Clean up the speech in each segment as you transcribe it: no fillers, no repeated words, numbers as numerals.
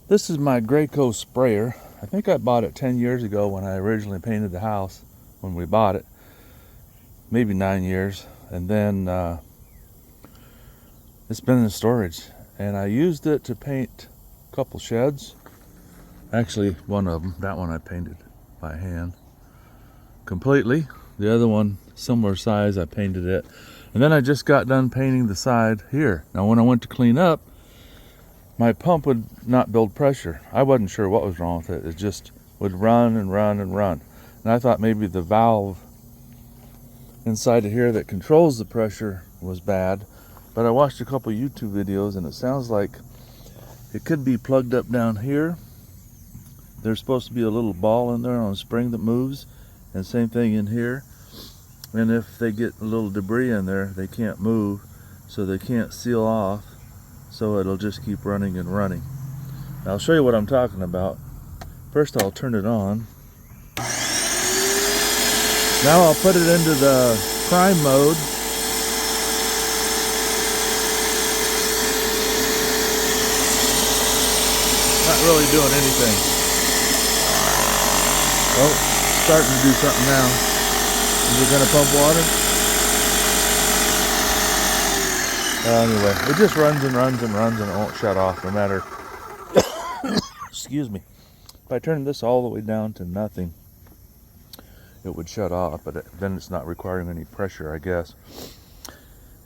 This is my Graco sprayer. I think I bought it 10 years ago when I originally painted the house, when we bought it. Maybe 9 years. And then it's been in storage. And I used it to paint a couple sheds. Actually, one of them, that one I painted by hand completely. The other one, similar size, I painted it. And then I just got done painting the side here. Now when I went to clean up, my pump would not build pressure. I wasn't sure what was wrong with it. It just would run and run and run. And I thought maybe the valve inside of here that controls the pressure was bad. But I watched a couple YouTube videos and it sounds like it could be plugged up down here. There's supposed to be a little ball in there on a spring that moves. And same thing in here. And if they get a little debris in there, they can't move. So they can't seal off. So it'll just keep running and running. Now I'll show you what I'm talking about. First I'll turn it on. Now I'll put it into the prime mode. Not really doing anything. Oh, starting to do something now. Is it gonna pump water? Anyway, it just runs and runs and runs and it won't shut off no matter. Excuse me. If I turn this all the way down to nothing, it would shut off, but then it's not requiring any pressure, I guess.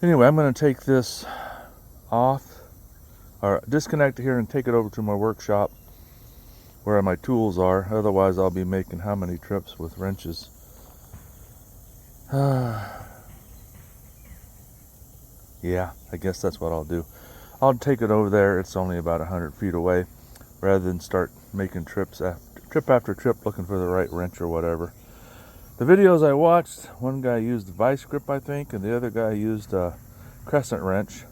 Anyway, I'm going to take this off, or disconnect it here and take it over to my workshop where my tools are. Otherwise, I'll be making how many trips with wrenches? Yeah, I guess that's what I'll do. I'll take it over there. It's only about 100 feet away, rather than start making trip after trip looking for the right wrench or whatever. The videos I watched, one guy used a vice grip, I think, and the other guy used a crescent wrench.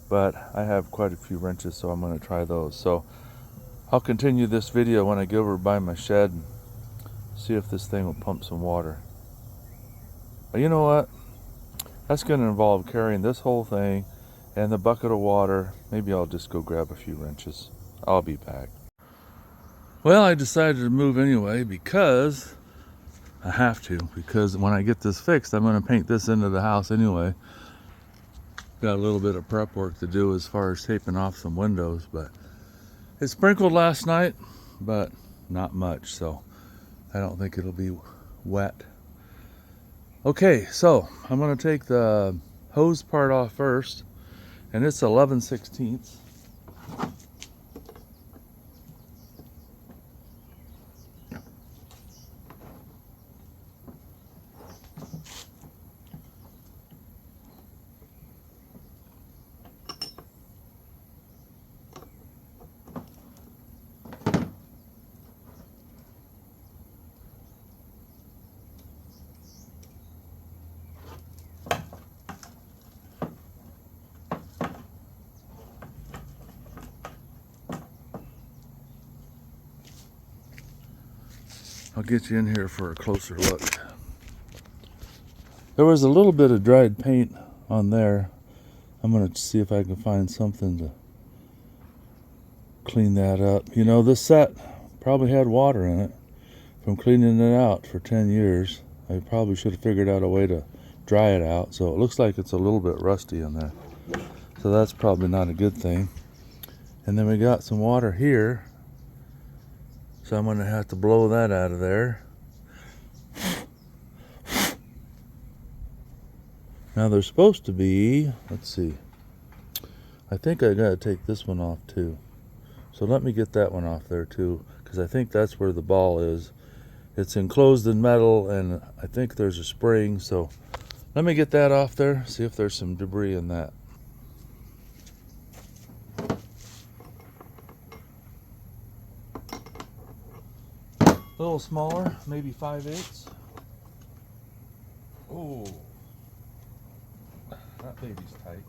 But I have quite a few wrenches, so I'm going to try those. So I'll continue this video when I go over by my shed and see if this thing will pump some water. But you know what? That's going to involve carrying this whole thing and the bucket of water. Maybe I'll just go grab a few wrenches. I'll be back. Well, I decided to move anyway because I have to. Because when I get this fixed, I'm going to paint this into the house anyway. Got a little bit of prep work to do as far as taping off some windows. But it sprinkled last night, but not much. So I don't think it'll be wet. Okay, so I'm going to take the hose part off first, and it's 11/16. I'll get you in here for a closer look. There was a little bit of dried paint on there. I'm going to see if I can find something to clean that up. You know, this set probably had water in it from cleaning it out for 10 years. I probably should have figured out a way to dry it out. So it looks like it's a little bit rusty in there. So that's probably not a good thing. And then we got some water here. So I'm going to have to blow that out of there. Now there's supposed to be, let's see, I think I got to take this one off too. So let me get that one off there too, because I think that's where the ball is. It's enclosed in metal and I think there's a spring. So let me get that off there, see if there's some debris in that. A little smaller, maybe 5/8. Oh, that baby's tight.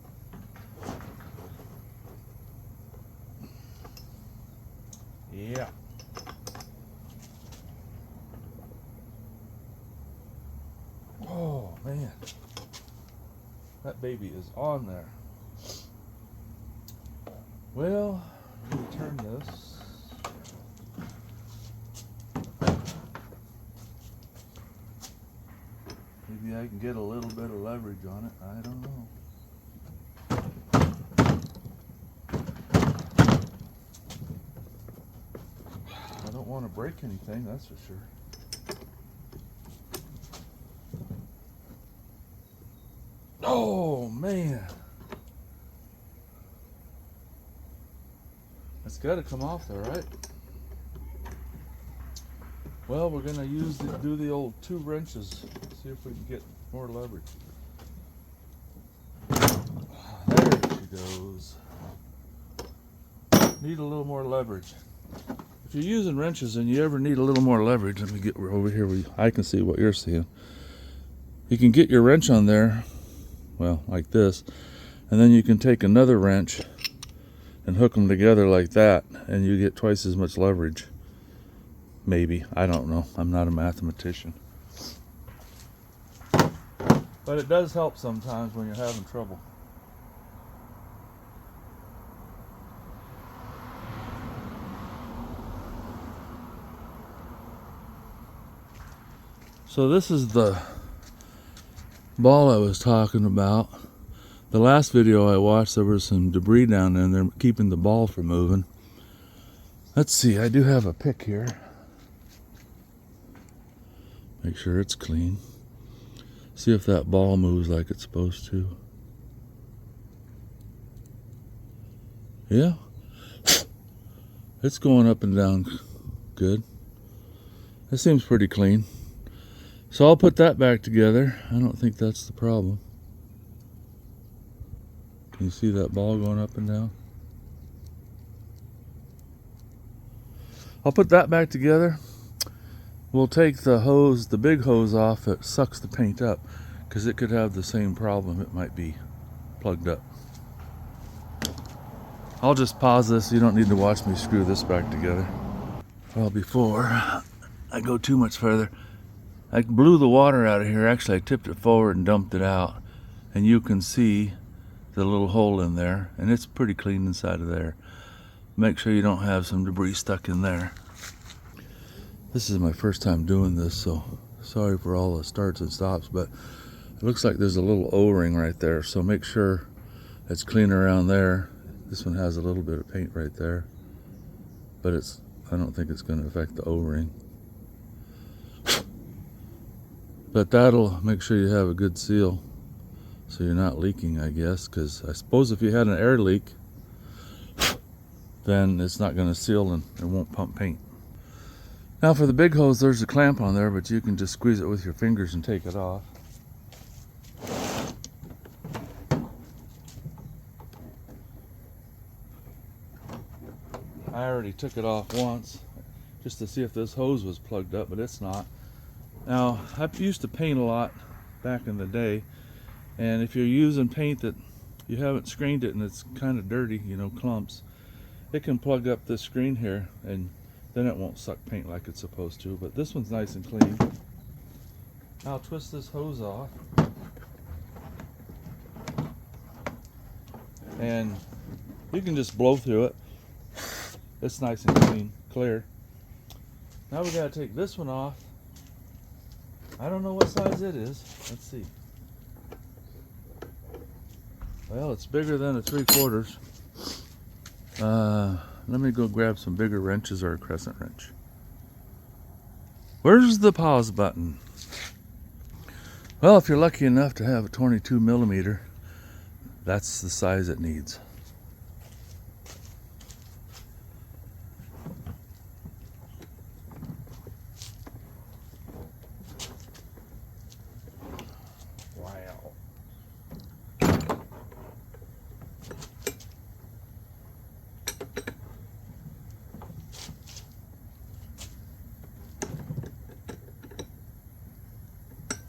Yeah. Oh man, that baby is on there. Well, let me turn this. I can get a little bit of leverage on it. I don't know. I don't want to break anything, that's for sure. Oh man, it's got to come off there, right? Well, we're gonna do the old 2 wrenches. See if we can get more leverage. There she goes. Need a little more leverage. If you're using wrenches and you ever need a little more leverage, let me get over here where I can see what you're seeing. You can get your wrench on there, well, like this, and then you can take another wrench and hook them together like that, and you get twice as much leverage. Maybe, I don't know. I'm not a mathematician. But it does help sometimes when you're having trouble. So this is the ball I was talking about. The last video I watched, there was some debris down there and they're keeping the ball from moving. Let's see, I do have a pick here. Make sure it's clean. See if that ball moves like it's supposed to. Yeah. It's going up and down good. It seems pretty clean. So I'll put that back together. I don't think that's the problem. Can you see that ball going up and down? I'll put that back together. We'll take the hose, the big hose off that sucks the paint up, because it could have the same problem. It might be plugged up. I'll just pause this. You don't need to watch me screw this back together. Well, before I go too much further, I blew the water out of here. Actually, I tipped it forward and dumped it out. And you can see the little hole in there. And it's pretty clean inside of there. Make sure you don't have some debris stuck in there. This is my first time doing this, so sorry for all the starts and stops. But it looks like there's a little O-ring right there. So make sure it's clean around there. This one has a little bit of paint right there. But I don't think it's going to affect the O-ring. But that'll make sure you have a good seal so you're not leaking, I guess, because I suppose if you had an air leak, then it's not going to seal and it won't pump paint. Now for the big hose, there's a clamp on there, but you can just squeeze it with your fingers and take it off. I already took it off once just to see if this hose was plugged up, but it's not. Now, I used to paint a lot back in the day, and if you're using paint that you haven't screened it and it's kind of dirty, you know, clumps, it can plug up this screen here and then it won't suck paint like it's supposed to. But this one's nice and clean. I'll twist this hose off, and you can just blow through it. It's nice and clean, clear. Now we gotta take this one off. I don't know what size it is. Let's see. Well, it's bigger than a 3/4. Let me go grab some bigger wrenches or a crescent wrench. Where's the pause button? Well, if you're lucky enough to have a 22mm, that's the size it needs.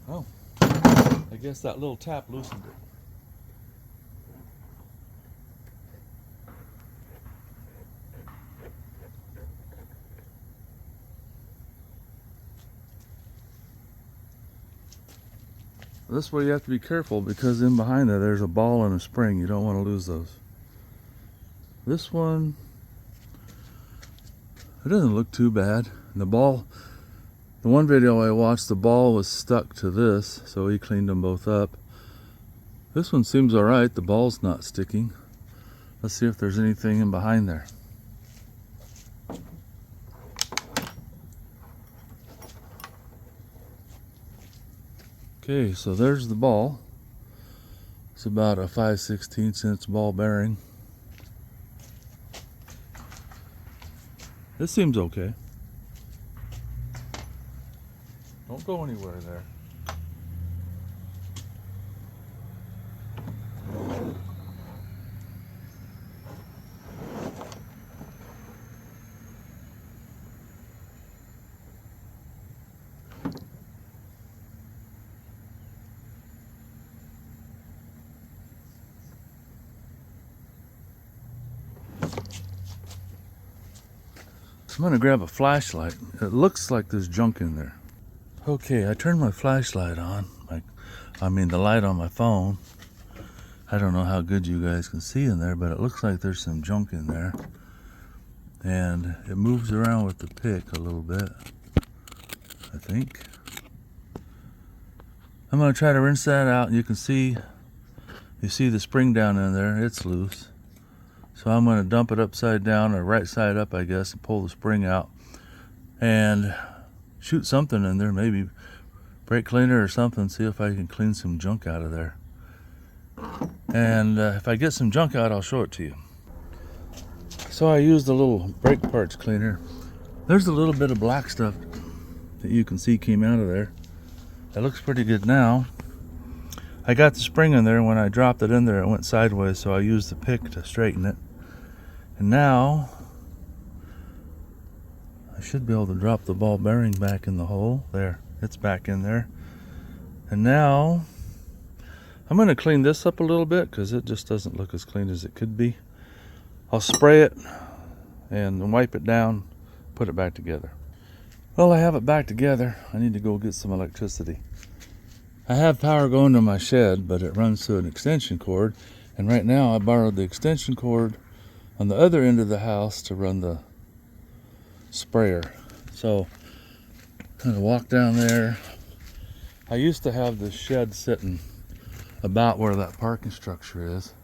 Oh, I guess that little tap loosened it. This way you have to be careful, because in behind there, there's a ball and a spring. You don't want to lose those. This one, it doesn't look too bad. And the ball The one video I watched, the ball was stuck to this, so he cleaned them both up. This one seems alright, the ball's not sticking. Let's see if there's anything in behind there. Okay, so there's the ball. It's about a 5/16" ball bearing. This seems okay. Don't go anywhere there. I'm gonna grab a flashlight. It looks like there's junk in there. Okay, I turned my flashlight on. The light on my phone. I don't know how good you guys can see in there, but it looks like there's some junk in there. And it moves around with the pick a little bit, I think. I'm gonna try to rinse that out. You see the spring down in there, it's loose. So I'm going to dump it upside down, or right side up, I guess, and pull the spring out and shoot something in there, maybe brake cleaner or something, see if I can clean some junk out of there. And if I get some junk out, I'll show it to you. So I used a little brake parts cleaner. There's a little bit of black stuff that you can see came out of there. That looks pretty good now. I got the spring in there. When I dropped it in there, it went sideways, so I used the pick to straighten it. And now I should be able to drop the ball bearing back in the hole. There, it's back in there. And now I'm going to clean this up a little bit because it just doesn't look as clean as it could be. I'll spray it and wipe it down, put it back together. Well, I have it back together. I need to go get some electricity. I have power going to my shed, but it runs through an extension cord. And right now I borrowed the extension cord on the other end of the house to run the sprayer. So I'm gonna walk down there. I used to have this shed sitting about where that parking structure is,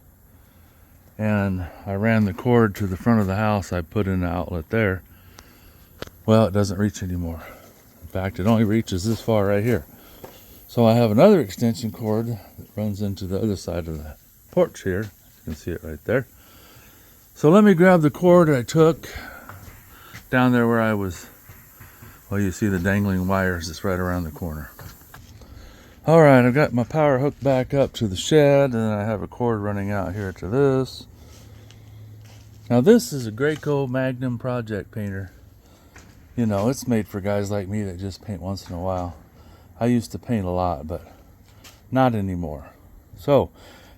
and I ran the cord to the front of the house. I put in an outlet there. Well, it doesn't reach anymore. In fact, it only reaches this far right here. So I have another extension cord that runs into the other side of the porch here. You can see it right there. So let me grab the cord I took down there where I was. Well, you see the dangling wires that's right around the corner. All right, I've got my power hooked back up to the shed, and I have a cord running out here to this. Now this is a Graco Magnum Project Painter. You know, it's made for guys like me that just paint once in a while. I used to paint a lot, but not anymore. So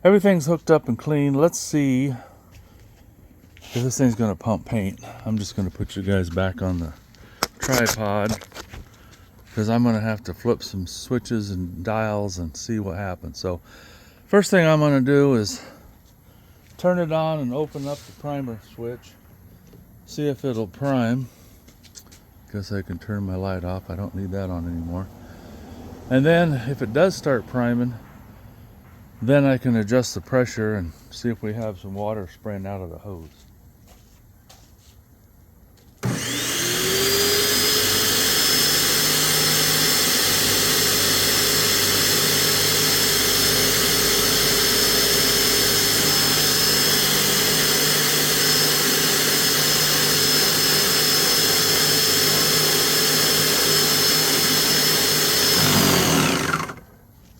everything's hooked up and clean. Let's see if this thing's gonna pump paint. I'm just gonna put you guys back on the tripod because I'm gonna have to flip some switches and dials and see what happens. So first thing I'm gonna do is turn it on and open up the primer switch, see if it'll prime. Guess I can turn my light off. I don't need that on anymore. And then if it does start priming, then I can adjust the pressure and see if we have some water spraying out of the hose.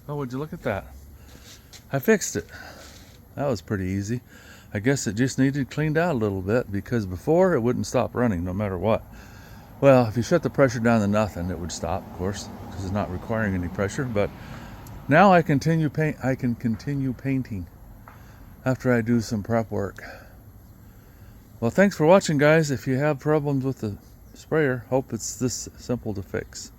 Oh, would you look at that? I fixed it. That was pretty easy. I guess it just needed cleaned out a little bit because before it wouldn't stop running no matter what. Well, if you shut the pressure down to nothing, it would stop, of course, because it's not requiring any pressure. But now I can continue painting after I do some prep work. Well, thanks for watching, guys. If you have problems with the sprayer, hope it's this simple to fix.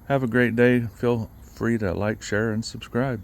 Have a great day. Feel free to like, share, and subscribe.